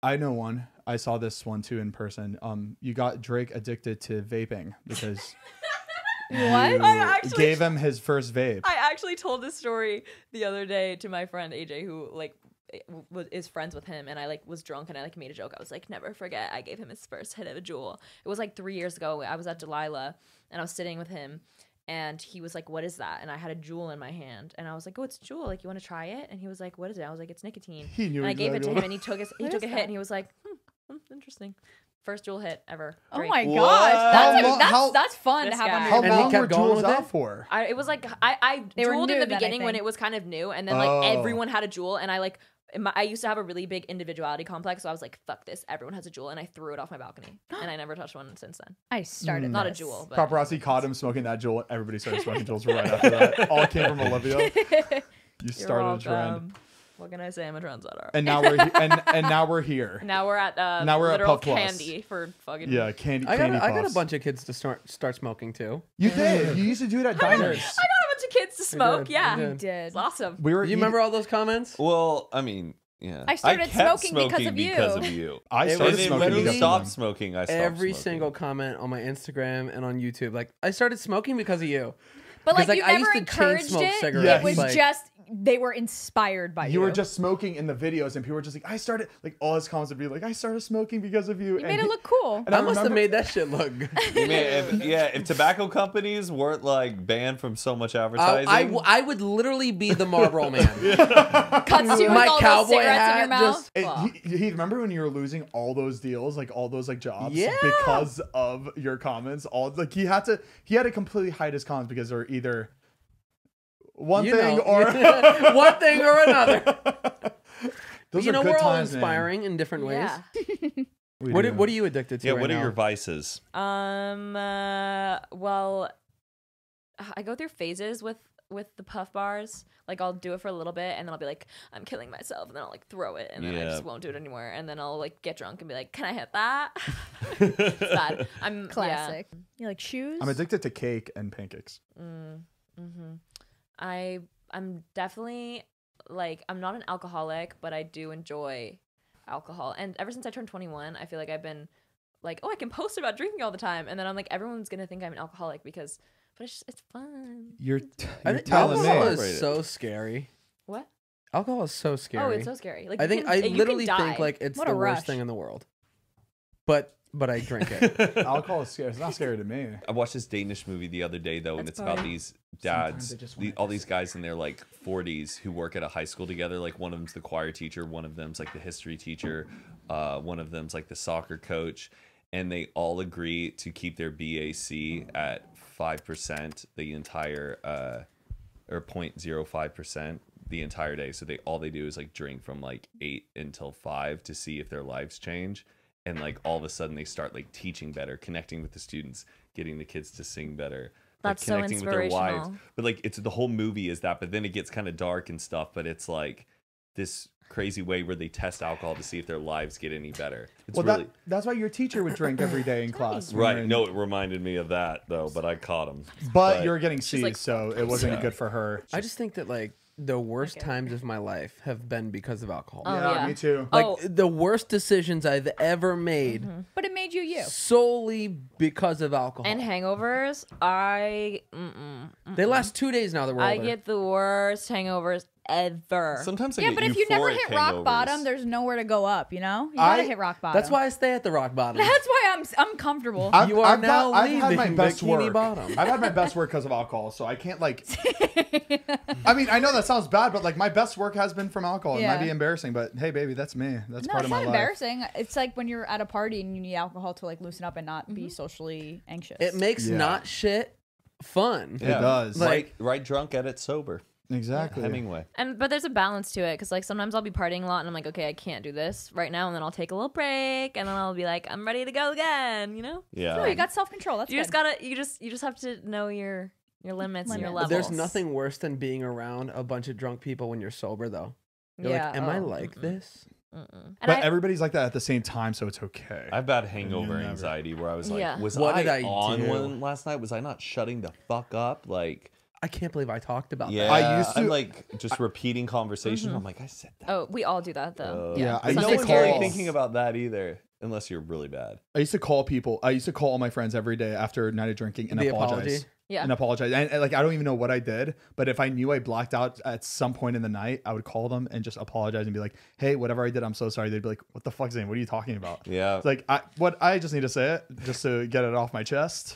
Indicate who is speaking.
Speaker 1: I know one. I saw this one too in person. You got Drake addicted to vaping because you gave him his first vape.
Speaker 2: I actually told this story the other day to my friend AJ, who like is friends with him, and I like was drunk and I like made a joke. I was like, never forget I gave him his first hit of a Juul. It was like 3 years ago. I was at Delilah and I was sitting with him. And he was like, what is that? And I had a Juul in my hand. And I was like, oh, it's Juul. Like, you want to try it? And he was like, what is it? I was like, it's nicotine.
Speaker 1: He knew
Speaker 2: and I gave it to him, and he took a hit, and he was like, interesting. First Juul hit ever.
Speaker 3: Oh
Speaker 2: Great.
Speaker 3: my gosh. That's fun to have
Speaker 2: guy.
Speaker 3: on
Speaker 1: How
Speaker 3: your
Speaker 1: long
Speaker 3: belt.
Speaker 1: were Juuls out for?
Speaker 2: It was like, I
Speaker 3: They were
Speaker 2: Juuled in
Speaker 3: new
Speaker 2: the
Speaker 3: then, I
Speaker 2: beginning when
Speaker 3: think.
Speaker 2: it was kind of new. And then like everyone had a Juul. And I like, I used to have a really big individuality complex. So I was like, fuck this. Everyone has a Juul. And I threw it off my balcony. And I never touched one since then.
Speaker 3: I started
Speaker 2: Not
Speaker 3: this.
Speaker 2: a Juul. But
Speaker 1: Paparazzi caught him smoking that Juul. Everybody started smoking Juuls right after that. All came from Olivia. You started a trend.
Speaker 2: What can I say? I'm a trendsetter.
Speaker 1: And now we're and now we're here.
Speaker 2: Now we're at
Speaker 1: Puff Plus.
Speaker 2: candy for fucking
Speaker 1: candy.
Speaker 4: I got
Speaker 1: puffs.
Speaker 4: a bunch of kids to start smoking too.
Speaker 1: You did. You used to do it at diners.
Speaker 2: I got a bunch of kids to smoke.
Speaker 4: did,
Speaker 2: Yeah,
Speaker 4: we
Speaker 3: You did.
Speaker 2: it's awesome.
Speaker 1: We were.
Speaker 4: You remember all those comments?
Speaker 5: Well, I mean, yeah.
Speaker 3: I started
Speaker 5: kept
Speaker 3: smoking because of you.
Speaker 5: because of you.
Speaker 1: I
Speaker 4: It
Speaker 1: started
Speaker 4: was
Speaker 5: And then
Speaker 1: smoking.
Speaker 5: when
Speaker 4: literally-
Speaker 5: you
Speaker 1: because
Speaker 5: stopped
Speaker 1: of
Speaker 5: smoking, I stopped
Speaker 4: Every
Speaker 5: smoking.
Speaker 4: single comment on my Instagram and on YouTube, like I started smoking because of you.
Speaker 3: But like,
Speaker 4: 'Cause,
Speaker 3: you
Speaker 4: I
Speaker 3: never
Speaker 4: used to chain
Speaker 3: encouraged
Speaker 4: smoke
Speaker 3: it.
Speaker 4: cigarettes,
Speaker 1: Yeah,
Speaker 3: It was
Speaker 4: like-
Speaker 3: just they were inspired by you.
Speaker 1: You were just smoking in the videos, and people were just like, "I started." Like all his comments would be like, "I started smoking because of you."
Speaker 3: You made it look cool.
Speaker 1: And
Speaker 4: I must have
Speaker 1: remember-
Speaker 4: made that shit look good.
Speaker 5: You mean if tobacco companies weren't like banned from so much advertising,
Speaker 4: I would literally be the Marlboro man.
Speaker 3: Cuts you with
Speaker 4: My
Speaker 3: all
Speaker 4: cowboy
Speaker 3: those cigarettes in your
Speaker 4: hat
Speaker 3: mouth.
Speaker 4: just-
Speaker 1: He remember when you were losing all those deals, like all those like jobs,
Speaker 4: Yeah.
Speaker 1: because of your comments. All like he had to completely hide his comments because they're either one thing or
Speaker 4: one thing or another.
Speaker 1: Those
Speaker 4: You
Speaker 1: are
Speaker 4: know,
Speaker 1: good
Speaker 4: we're all
Speaker 1: times, man.
Speaker 4: inspiring in different ways.
Speaker 2: Yeah.
Speaker 1: We do.
Speaker 4: What are you addicted to?
Speaker 5: yeah.
Speaker 4: right
Speaker 5: What are
Speaker 4: now?
Speaker 5: your vices?
Speaker 2: Well, I go through phases with the puff bars. Like I'll do it for a little bit, and then I'll be like, I'm killing myself, and then I'll like throw it, and then I
Speaker 5: Yeah.
Speaker 2: just won't do it anymore. And then I'll like get drunk and be like, can I hit that? It's bad. I'm
Speaker 3: Classic. You like shoes?
Speaker 1: I'm addicted to cake and pancakes.
Speaker 2: I'm definitely like, I'm not an alcoholic, but I do enjoy alcohol. And ever since I turned 21, I feel like I've been like, oh, I can post about drinking all the time. And then I'm like, everyone's gonna think I'm an alcoholic but it's fun.
Speaker 1: You're
Speaker 4: I think
Speaker 1: telling
Speaker 4: alcohol
Speaker 1: me.
Speaker 4: is so scary.
Speaker 2: What?
Speaker 4: Alcohol is so scary.
Speaker 2: Oh, it's so scary. Like
Speaker 4: I
Speaker 2: you
Speaker 4: think
Speaker 2: can-
Speaker 4: I
Speaker 2: you can
Speaker 4: literally
Speaker 2: die.
Speaker 4: think like it's
Speaker 3: What
Speaker 4: the
Speaker 3: a
Speaker 4: worst
Speaker 3: rush.
Speaker 4: thing in the world. But I drink it.
Speaker 1: Alcohol is scary. It's not scary to me.
Speaker 5: I watched this Danish movie the other day though, and
Speaker 2: That's
Speaker 5: it's about
Speaker 2: funny.
Speaker 5: these
Speaker 1: Sometimes
Speaker 5: dads,
Speaker 1: I just wanna
Speaker 5: all these guys in their like 40s who work at a high school together. Like one of them's the choir teacher, one of them's like the history teacher, one of them's like the soccer coach, and they all agree to keep their BAC at 5% the entire or 0.05% the entire day. So all they do is like drink from like 8 until 5 to see if their lives change. And like all of a sudden they start like teaching better, connecting with the students, getting the kids to sing better.
Speaker 2: That's so
Speaker 5: connecting with their wives.
Speaker 2: inspirational.
Speaker 5: But like it's the whole movie is that, but then it gets kind of dark and stuff, but it's like this crazy way where they test alcohol to see if their lives get any better. It's
Speaker 1: Well,
Speaker 5: really
Speaker 1: that's why your teacher would drink every day in class. when
Speaker 5: right.
Speaker 1: you're in-
Speaker 5: No, it reminded me of that though, but I caught him.
Speaker 1: but you're getting
Speaker 2: She's
Speaker 1: C's,
Speaker 2: like,
Speaker 1: so it wasn't
Speaker 5: Yeah.
Speaker 1: good for her.
Speaker 4: I just think that like the worst
Speaker 2: Okay.
Speaker 4: times of my life have been because of alcohol.
Speaker 2: Oh,
Speaker 1: yeah,
Speaker 2: yeah.
Speaker 1: me too.
Speaker 4: Like
Speaker 2: Oh.
Speaker 4: the worst decisions I've ever made
Speaker 3: But it made you you.
Speaker 4: solely because of alcohol.
Speaker 2: And hangovers,
Speaker 4: They last 2 days now that we're
Speaker 2: I
Speaker 4: older.
Speaker 2: get the worst hangovers ever.
Speaker 5: Sometimes I
Speaker 3: Yeah,
Speaker 5: get
Speaker 3: but if you never
Speaker 5: euphoric
Speaker 3: hit rock
Speaker 5: hangovers.
Speaker 3: bottom, there's nowhere to go up. You know, you gotta hit rock bottom.
Speaker 4: That's why I stay at the rock bottom.
Speaker 3: That's why I'm comfortable.
Speaker 4: You are now
Speaker 1: I've had my
Speaker 4: leaving
Speaker 1: best
Speaker 4: Bikini
Speaker 1: work.
Speaker 4: Bottom.
Speaker 1: I've had my best work because of alcohol, so I can't like. I mean, I know that sounds bad, but like my best work has been from alcohol. It
Speaker 3: Yeah.
Speaker 1: might be embarrassing, but hey, baby, that's me. That's
Speaker 3: No,
Speaker 1: part
Speaker 3: it's
Speaker 1: of my
Speaker 3: not
Speaker 1: life.
Speaker 3: embarrassing. It's like when you're at a party and you need alcohol to like loosen up and not be socially anxious.
Speaker 4: It makes
Speaker 1: Yeah.
Speaker 4: not shit fun.
Speaker 1: It does.
Speaker 4: Like-
Speaker 5: right drunk at it sober.
Speaker 1: Exactly.
Speaker 5: Hemingway.
Speaker 2: But there's a balance to it because like sometimes I'll be partying a lot and I'm like, okay, I can't do this right now, and then I'll take a little break and then I'll be like, I'm ready to go again. You know?
Speaker 5: Yeah.
Speaker 3: No, you got self control. That's
Speaker 2: You
Speaker 3: good.
Speaker 2: just have to know your limits and your
Speaker 3: Limits.
Speaker 2: levels.
Speaker 4: There's nothing worse than being around a bunch of drunk people when you're sober, though. You're
Speaker 2: Yeah,
Speaker 4: like, am I
Speaker 2: oh,
Speaker 4: like this?
Speaker 2: And
Speaker 1: But everybody's like that at the same time, so it's okay.
Speaker 5: I've had hangover
Speaker 1: You never-
Speaker 5: anxiety where I was like,
Speaker 2: Yeah.
Speaker 5: was
Speaker 4: What
Speaker 5: I
Speaker 4: did I
Speaker 5: on
Speaker 4: do?
Speaker 5: one last night? Was I not shutting the fuck up? Like
Speaker 4: I can't believe I talked about
Speaker 5: Yeah,
Speaker 4: that.
Speaker 1: I used to-
Speaker 5: I'm like just repeating conversation. I'm like, I said that.
Speaker 2: Oh, we all do that though.
Speaker 1: Yeah, I
Speaker 5: no
Speaker 1: used to
Speaker 5: one's
Speaker 1: call-
Speaker 5: really thinking about that either, unless you're really bad.
Speaker 1: I used to call people. I used to call all my friends every day after a night of drinking and
Speaker 4: The
Speaker 1: apologize.
Speaker 4: apology?
Speaker 2: Yeah.
Speaker 1: And apologize. And like, I don't even know what I did, but if I knew I blacked out at some point in the night, I would call them and just apologize and be like, hey, whatever I did, I'm so sorry. They'd be like, what the fuck's name? What are you talking about?
Speaker 5: Yeah.
Speaker 1: It's like, I just need to say it just to get it off my chest.